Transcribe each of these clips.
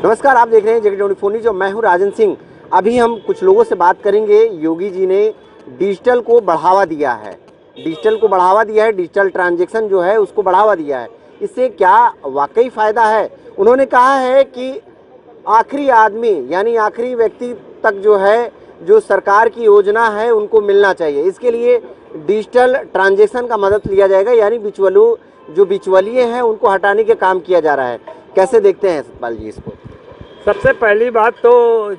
नमस्कार, आप देख रहे हैं जगह24 न्यूज और मैं हूं राजन सिंह। अभी हम कुछ लोगों से बात करेंगे। योगी जी ने डिजिटल को बढ़ावा दिया है, डिजिटल ट्रांजैक्शन जो है उसको बढ़ावा दिया है। इससे क्या वाकई फ़ायदा है? उन्होंने कहा है कि आखिरी आदमी यानी आखिरी व्यक्ति तक जो है, जो सरकार की योजना है उनको मिलना चाहिए। इसके लिए डिजिटल ट्रांजैक्शन का मदद लिया जाएगा, यानी बिचौलिए हैं उनको हटाने के काम किया जा रहा है। कैसे देखते हैं सतपाल जी इसको? सबसे पहली बात तो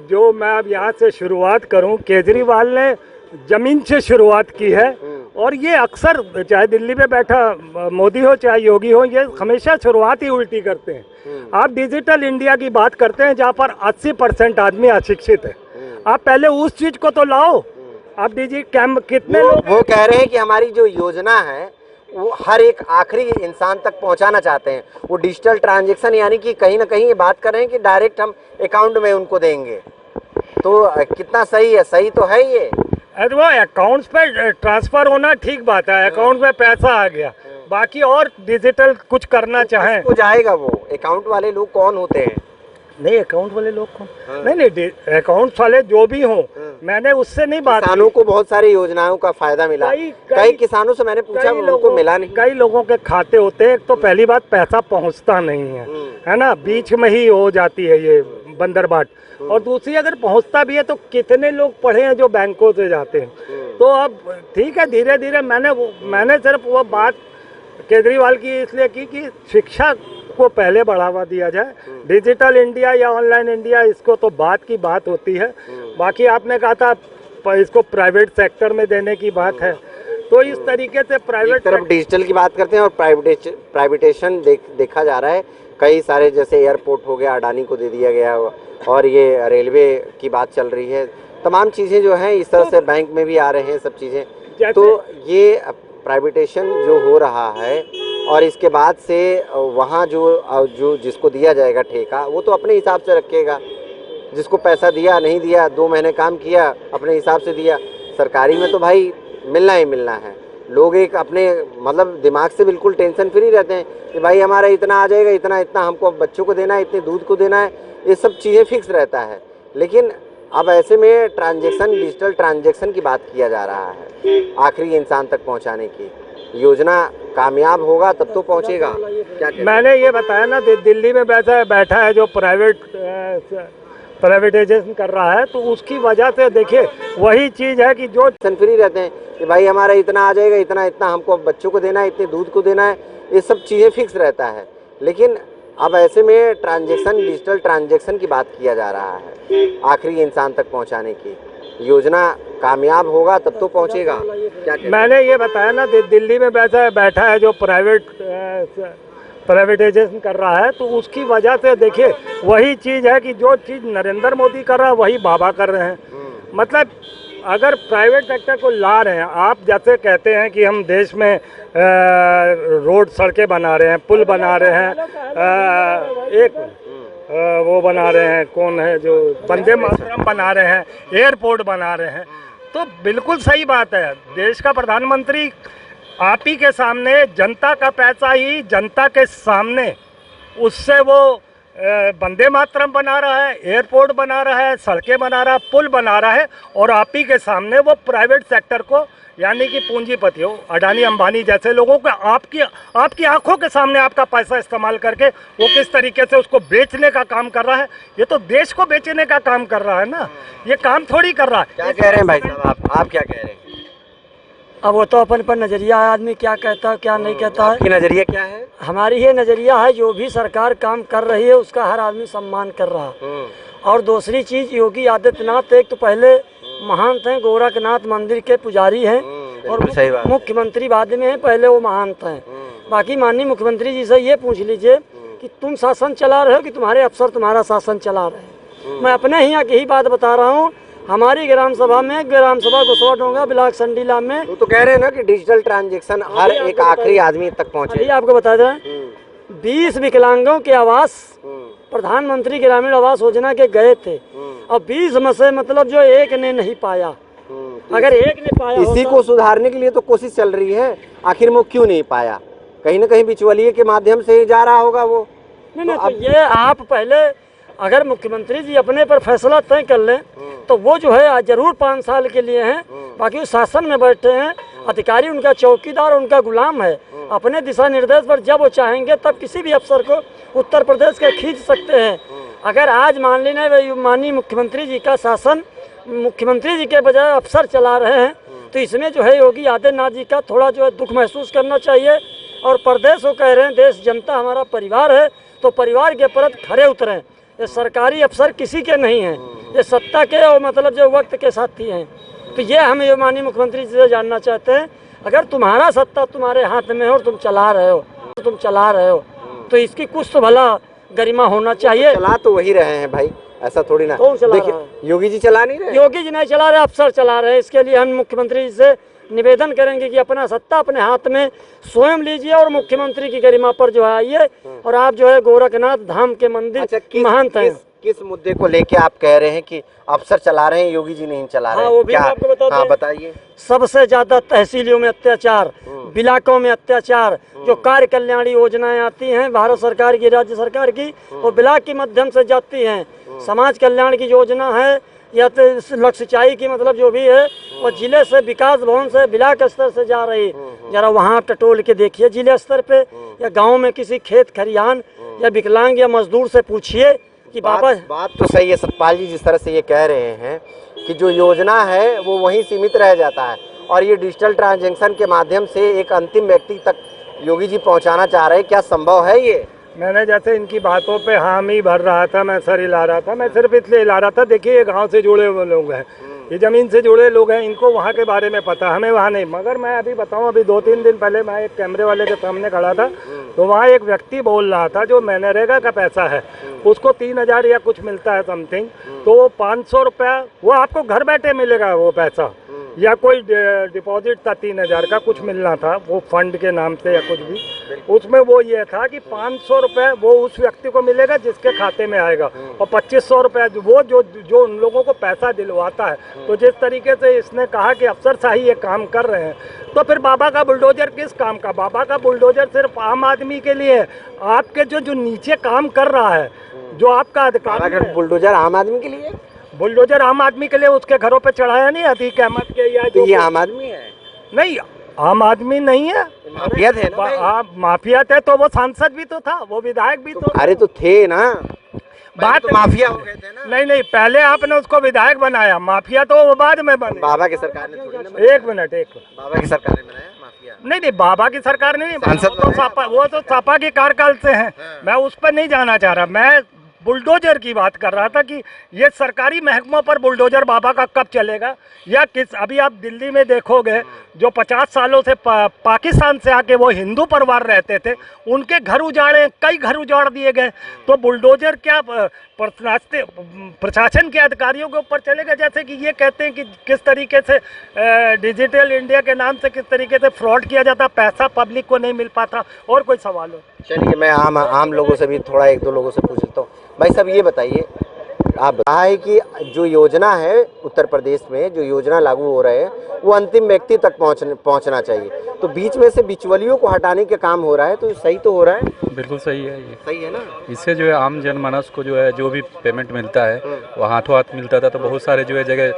जो मैं अब यहाँ से शुरुआत करूँ, केजरीवाल ने ज़मीन से शुरुआत की है और ये अक्सर चाहे दिल्ली में बैठा मोदी हो चाहे योगी हो, ये हमेशा शुरुआत ही उल्टी करते हैं। आप डिजिटल इंडिया की बात करते हैं जहाँ पर 80% आदमी अशिक्षित है। आप पहले उस चीज़ को तो लाओ। आप कितने लोग वो कह रहे हैं कि हमारी जो योजना है वो हर एक आखिरी इंसान तक पहुंचाना चाहते हैं। वो डिजिटल ट्रांजैक्शन यानी कि कहीं ना कहीं ये बात कर रहे हैं कि डायरेक्ट हम अकाउंट में उनको देंगे। तो कितना सही है? सही तो है ये। अरे वो अकाउंट्स पे ट्रांसफर होना ठीक बात है, अकाउंट में पैसा आ गया। बाकी और डिजिटल कुछ करना चाहें तो जाएगा। वो अकाउंट वाले लोग कौन होते हैं? नहीं, अकाउंट वाले लोग कौन? नहीं, अकाउंट वाले जो भी हों, मैंने उससे नहीं बात। किसानों को बहुत सारी योजनाओं का फायदा मिला। कई किसानों से मैंने पूछा, उनको मिला नहीं। कई लोगों के खाते होते हैं। तो पहली बात, पैसा पहुंचता नहीं है ना, बीच में ही हो जाती है ये बंदरबाट। और दूसरी, अगर पहुंचता भी है तो कितने लोग पढ़े हैं जो बैंकों से जाते हैं। तो अब ठीक है, धीरे धीरे मैंने सिर्फ वो बात केजरीवाल की इसलिए की कि शिक्षा को पहले बढ़ावा दिया जाए। डिजिटल इंडिया या ऑनलाइन इंडिया, इसको तो बात की बात होती है। बाकी आपने कहा था इसको प्राइवेट सेक्टर में देने की बात है, तो इस तरीके से प्राइवेट तरफ डिजिटल की बात करते हैं और प्राइवेटेशन देखा जा रहा है। कई सारे, जैसे एयरपोर्ट हो गया अडानी को दे दिया गया, और ये रेलवे की बात चल रही है। तमाम चीज़ें जो हैं इस तरह से बैंक में भी आ रहे हैं सब चीज़ें। तो ये प्राइवेटेशन जो हो रहा है और इसके बाद से वहाँ जो जिसको दिया जाएगा ठेका, वो तो अपने हिसाब से रखेगा। जिसको पैसा दिया नहीं दिया, 2 महीने काम किया अपने हिसाब से दिया। सरकारी में तो भाई मिलना ही मिलना है। लोग एक अपने मतलब दिमाग से बिल्कुल टेंशन फ्री रहते हैं कि भाई हमारा इतना आ जाएगा, इतना हमको बच्चों को देना है, इतने दूध को देना है, ये सब चीज़ें फिक्स रहता है। लेकिन अब ऐसे में डिजिटल ट्रांजैक्शन की बात किया जा रहा है, आखिरी इंसान तक पहुंचाने की। योजना कामयाब होगा तब तो पहुंचेगा। क्या मैंने ये बताया ना, दिल्ली में बैठा है जो प्राइवेटाइजेशन कर रहा है, तो उसकी वजह से देखिए वही चीज़ है कि जो फ्री रहते हैं कि भाई हमारा इतना आ जाएगा, इतना हमको बच्चों को देना है, इतने दूध को देना है, ये सब चीज़ें फिक्स रहता है। लेकिन अब ऐसे में डिजिटल ट्रांजैक्शन की बात किया जा रहा है, आखिरी इंसान तक पहुंचाने की। योजना कामयाब होगा तब तो पहुंचेगा। क्या मैंने ये बताया ना, दिल्ली में बैठा है जो प्राइवेटाइजेशन कर रहा है, तो उसकी वजह से देखिए वही चीज़ है कि जो चीज़ नरेंद्र मोदी कर रहा है वही बाबा कर रहे हैं। मतलब अगर प्राइवेट सेक्टर को ला रहे हैं, आप जैसे कहते हैं कि हम देश में रोड सड़कें बना रहे हैं, पुल बना रहे हैं, वो बना रहे हैं, कौन है जो वंदे मातरम बना रहे हैं, एयरपोर्ट बना रहे हैं, तो बिल्कुल सही बात है। देश का प्रधानमंत्री आप ही के सामने, जनता का पैसा ही जनता के सामने, उससे वो वंदे मातरम बना रहा है, एयरपोर्ट बना रहा है, सड़कें बना रहा है, पुल बना रहा है, और आप ही के सामने वो प्राइवेट सेक्टर को, यानी कि पूंजीपति हो अडानी अंबानी जैसे लोगों को आपकी आंखों के सामने आपका पैसा इस्तेमाल करके वो किस तरीके से उसको बेचने का काम कर रहा है। ये तो देश को बेचने का काम कर रहा है ना, ये काम थोड़ी कर रहा है। क्या कह रहे हैं भाई साहब? आप क्या कह रहे हैं? अब वो तो अपन पर नज़रिया है, आदमी क्या कहता है क्या नहीं कहता है। आपकी नज़रिया क्या है? हमारी ये नज़रिया है, जो भी सरकार काम कर रही है उसका हर आदमी सम्मान कर रहा है। और दूसरी चीज़, योगी आदित्यनाथ एक तो पहले महंत हैं, गोरखनाथ मंदिर के पुजारी हैं, और मुख्यमंत्री बाद में हैं, पहले वो महंत हैं। बाकी माननीय मुख्यमंत्री जी से ये पूछ लीजिए कि तुम शासन चला रहे हो कि तुम्हारे अफसर तुम्हारा शासन चला रहे हैं। मैं अपने यहाँ की ही बात बता रहा हूँ। हमारी ग्राम सभा गोसवा डोंगा ब्लॉक संडीला में तो कह रहे हैं ना कि डिजिटल ट्रांजैक्शन हर एक आखिरी आदमी तक पहुँचे। अभी आपको बता दें, 20 विकलांगों के आवास प्रधानमंत्री ग्रामीण आवास योजना के गए थे, और 20 में से मतलब जो एक ने नहीं पाया। अगर एक ने पाया, इसी को सुधारने के लिए तो कोशिश चल रही है। आखिर में क्यों नहीं पाया? कहीं ना कहीं बिचौलिए के माध्यम से ही जा रहा होगा वो। नहीं, तो ये आप पहले अगर मुख्यमंत्री जी अपने पर फैसला तय कर लें तो वो जो है जरूर 5 साल के लिए हैं, बाकी वो शासन में बैठे हैं, अधिकारी उनका चौकीदार, उनका गुलाम है। अपने दिशा निर्देश पर जब वो चाहेंगे तब किसी भी अफसर को उत्तर प्रदेश के खींच सकते हैं। अगर आज मान लीजिए माननीय मुख्यमंत्री जी का शासन मुख्यमंत्री जी के बजाय अफसर चला रहे हैं, तो इसमें जो है योगी आदित्यनाथ जी का थोड़ा जो है दुख महसूस करना चाहिए। और प्रदेश को कह रहे हैं देश जनता हमारा परिवार है, तो परिवार के प्रति खरे उतरें। ये सरकारी अफसर किसी के नहीं हैं, ये सत्ता के और मतलब जो वक्त के साथी हैं। तो ये हम ये माननीय मुख्यमंत्री जी से जानना चाहते हैं, अगर तुम्हारा सत्ता तुम्हारे हाथ में है और तुम चला रहे हो तो इसकी कुछ तो भला गरिमा होना चाहिए। चला तो वही रहे हैं भाई, ऐसा थोड़ी ना। कौन चला रहा है? योगी जी चला नहीं रहे। योगी जी नहीं चला रहे, अफसर चला रहे हैं। इसके लिए हम मुख्यमंत्री जी से निवेदन करेंगे कि अपना सत्ता अपने हाथ में स्वयं लीजिए और मुख्यमंत्री की गरिमा पर जो है आइए। और आप जो है गोरखनाथ धाम के मंदिर महंत हैं। किस मुद्दे को लेके आप कह रहे हैं कि अफसर चला रहे हैं, योगी जी नहीं चला रहे हैं? वो भी आपको बता दें। बताइए। सबसे ज्यादा तहसीलों में अत्याचार, ब्लॉकों में अत्याचार, जो कार्य कल्याणी योजनाएं आती हैं भारत सरकार की, राज्य सरकार की, वो ब्लॉक के माध्यम से जाती हैं। समाज कल्याण की योजना है या तो लक्ष्य सिंचाई की मतलब जो भी है, वो जिले से विकास भवन से ब्लॉक स्तर से जा रही। जरा वहाँ टटोल के देखिए जिले स्तर पे, या गांव में किसी खेत खरियान या विकलांग या मजदूर से पूछिए कि बात तो सही है सतपाल जी, जिस तरह से ये कह रहे हैं कि जो योजना है वो वहीं सीमित रह जाता है और ये डिजिटल ट्रांजैक्शन के माध्यम से एक अंतिम व्यक्ति तक योगी जी पहुंचाना चाह रहे हैं। क्या संभव है ये? मैंने जैसे इनकी बातों पे हामी भर रहा था, मैं सर हिला रहा था, मैं सिर्फ इसलिए हिला रहा था, देखिए ये गांव से जुड़े हुए लोग हैं, ये ज़मीन से जुड़े लोग हैं, इनको वहाँ के बारे में पता, हमें वहाँ नहीं। मगर मैं अभी बताऊँ, अभी 2-3 दिन पहले मैं एक कैमरे वाले के सामने खड़ा था, तो वहाँ एक व्यक्ति बोल रहा था जो मनरेगा का पैसा है उसको 3,000 या कुछ मिलता है समथिंग, तो वो 500 रुपया वो आपको घर बैठे मिलेगा वो पैसा, या कोई डिपॉजिट था 3,000 का कुछ मिलना था वो फंड के नाम से या कुछ भी, उसमें वो ये था कि 500 रुपये वो उस व्यक्ति को मिलेगा जिसके खाते में आएगा और 2,500 रुपये वो जो उन लोगों को पैसा दिलवाता है। तो जिस तरीके से इसने कहा कि अफसरशाही ये काम कर रहे हैं, तो फिर बाबा का बुलडोजर किस काम का? बाबा का बुलडोजर सिर्फ आम आदमी के लिए, आपके जो नीचे काम कर रहा है, जो आपका अधिकार, बुलडोजर आम आदमी के लिए, बुलडोजर आम आदमी के लिए उसके घरों पे चढ़ाया नहीं अतीक अहमद के या तो ये आम आदमी है? नहीं, आम आदमी नहीं है, माफिया थे ना। माफिया थे तो वो सांसद भी तो था, वो विधायक भी तो अरे तो थे ना, बात तो माफिया हो गए थे ना। नहीं, पहले आपने उसको विधायक बनाया, माफिया तो वो बाद में बने। बाबा की सरकार ने थोड़ी ना। एक मिनट बाबा की सरकार ने बनाया माफिया? नहीं, बाबा की सरकार ने नहीं, वो तो सपा के कार्यकाल से हैं। मैं उस पर नहीं जाना चाह रहा, मैं बुलडोजर की बात कर रहा था कि ये सरकारी महकमों पर बुलडोजर बाबा का कब चलेगा, या किस। अभी आप दिल्ली में देखोगे जो 50 सालों से पाकिस्तान से आके वो हिंदू परिवार रहते थे, उनके घर उजाड़े, कई घर उजाड़ दिए गए। तो बुलडोजर क्या प्रशासन के अधिकारियों के ऊपर चलेगा? जैसे कि ये कहते हैं कि किस तरीके से डिजिटल इंडिया के नाम से किस तरीके से फ्रॉड किया जाता, पैसा पब्लिक को नहीं मिल पाता। और कोई सवाल हो? चलिए मैं आम लोगों से भी थोड़ा 1-2 लोगों से पूछ लेता हूँ। भाई साहब ये बताइए, आप कहा है कि जो योजना है उत्तर प्रदेश में, जो योजना लागू हो रहे हैं वो अंतिम व्यक्ति तक पहुंचना चाहिए, तो बीच में से बिचौलियों को हटाने का काम हो रहा है, तो सही तो हो रहा है? बिल्कुल सही है, ये सही है ना। इससे जो है आम जनमानस को जो है जो भी पेमेंट मिलता है वो हाथों हाथ मिलता था। तो बहुत सारे जो है जगह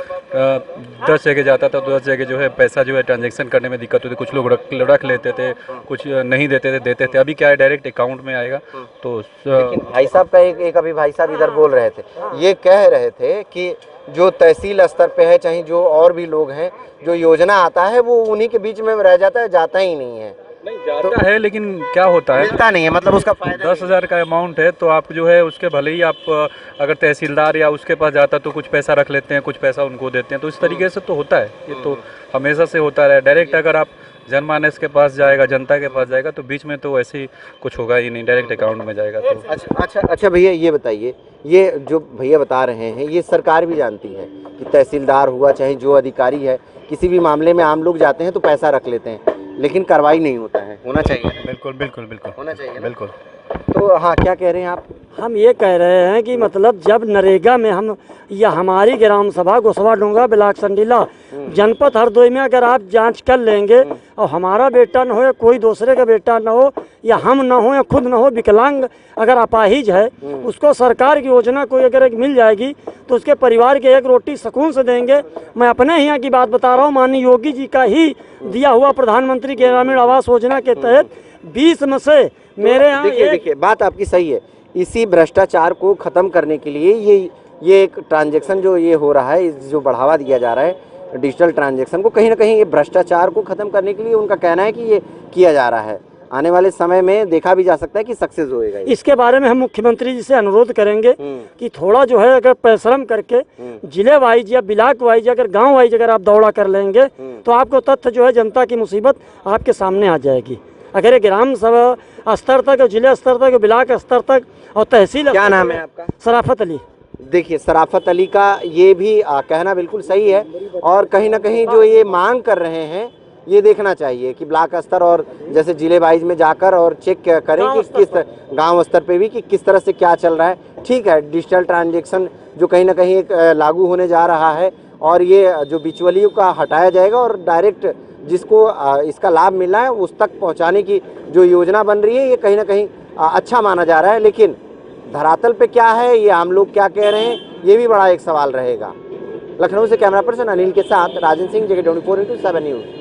10 जगह जाता था, 10 जगह जो है पैसा जो है ट्रांजैक्शन करने में दिक्कत होती, कुछ लोग रख लेते थे, कुछ नहीं देते थे। अभी क्या है, डायरेक्ट अकाउंट में आएगा। तो भाई साहब का एक अभी भाई साहब इधर बोल रहे थे, ये कह रहे थे कि जो तहसील स्तर पे है, चाहे जो और भी लोग हैं, जो योजना आता है वो उन्हीं के बीच में रह जाता है, जाता ही नहीं है। नहीं जाता है, लेकिन क्या होता है, मिलता नहीं है, मतलब उसका फायदा 10,000 का अमाउंट है, तो आप जो है उसके भले ही आप अगर तहसीलदार या उसके पास जाता तो कुछ पैसा रख लेते हैं, कुछ पैसा उनको देते हैं। तो इस तरीके से तो होता है, ये तो हमेशा से होता रहा है। डायरेक्ट अगर आप जनमानस के पास जाएगा, जनता के पास जाएगा, तो बीच में तो ऐसे ही कुछ होगा ही नहीं, डायरेक्ट अकाउंट में जाएगा। तो अच्छा भैया ये बताइए, ये जो भैया बता रहे हैं ये सरकार भी जानती है कि तहसीलदार हुआ चाहे जो अधिकारी है, किसी भी मामले में आम लोग जाते हैं तो पैसा रख लेते हैं, लेकिन कार्रवाई नहीं होता है। होना चाहिए। बिल्कुल होना चाहिए ना? बिल्कुल। तो हाँ, क्या कह रहे हैं आप? हम ये कह रहे हैं कि मतलब जब नरेगा में हम या हमारी ग्राम सभा गोसवा डोंगा ब्लाक संडीला जनपद हरदोई में अगर आप जांच कर लेंगे और हमारा बेटा न हो या कोई दूसरे का बेटा न हो या हम न हो या खुद न हो, विकलांग अगर अपाहिज है, उसको सरकार की योजना कोई अगर एक मिल जाएगी तो उसके परिवार के एक रोटी सुकून से देंगे। मैं अपने यहाँ की बात बता रहा हूँ, माननीय योगी जी का ही दिया हुआ प्रधानमंत्री ग्रामीण आवास योजना के तहत 20 में से मेरे यहाँ देखिए बात आपकी सही है। इसी भ्रष्टाचार को खत्म करने के लिए ये एक ट्रांजैक्शन जो ये हो रहा है, जो बढ़ावा दिया जा रहा है डिजिटल ट्रांजैक्शन को, कहीं ना कहीं ये भ्रष्टाचार को खत्म करने के लिए उनका कहना है कि ये किया जा रहा है। आने वाले समय में देखा भी जा सकता है कि सक्सेस होएगा। इसके बारे में हम मुख्यमंत्री जी से अनुरोध करेंगे कि थोड़ा जो है अगर परिश्रम करके जिले वाइज या ब्लॉक वाइज अगर गांव वाइज अगर आप दौड़ा कर लेंगे तो आपको तथ्य जो है जनता की मुसीबत आपके सामने आ जाएगी। अगर ये ग्राम सभा स्तर तक, जिले स्तर तक, ब्लॉक स्तर तक और तहसील, क्या नाम है आपका? शराफत अली। देखिए, शराफत अली का ये भी कहना बिल्कुल सही है और कहीं ना कहीं जो ये मांग कर रहे हैं ये देखना चाहिए कि ब्लॉक स्तर और जैसे जिले वाइज में जाकर और चेक करें कि किस गांव स्तर पे भी कि किस तरह से क्या चल रहा है। ठीक है, डिजिटल ट्रांजैक्शन जो कहीं ना कहीं एक लागू होने जा रहा है और ये जो बिचौलियों का हटाया जाएगा और डायरेक्ट जिसको इसका लाभ मिला है उस तक पहुंचाने की जो योजना बन रही है, ये कहीं ना कहीं अच्छा माना जा रहा है। लेकिन धरातल पे क्या है, ये आम लोग क्या कह रहे हैं, ये भी बड़ा एक सवाल रहेगा। लखनऊ से कैमरा पर्सन अनिल के साथ राजन सिंह, जगह 24/7 न्यूज़।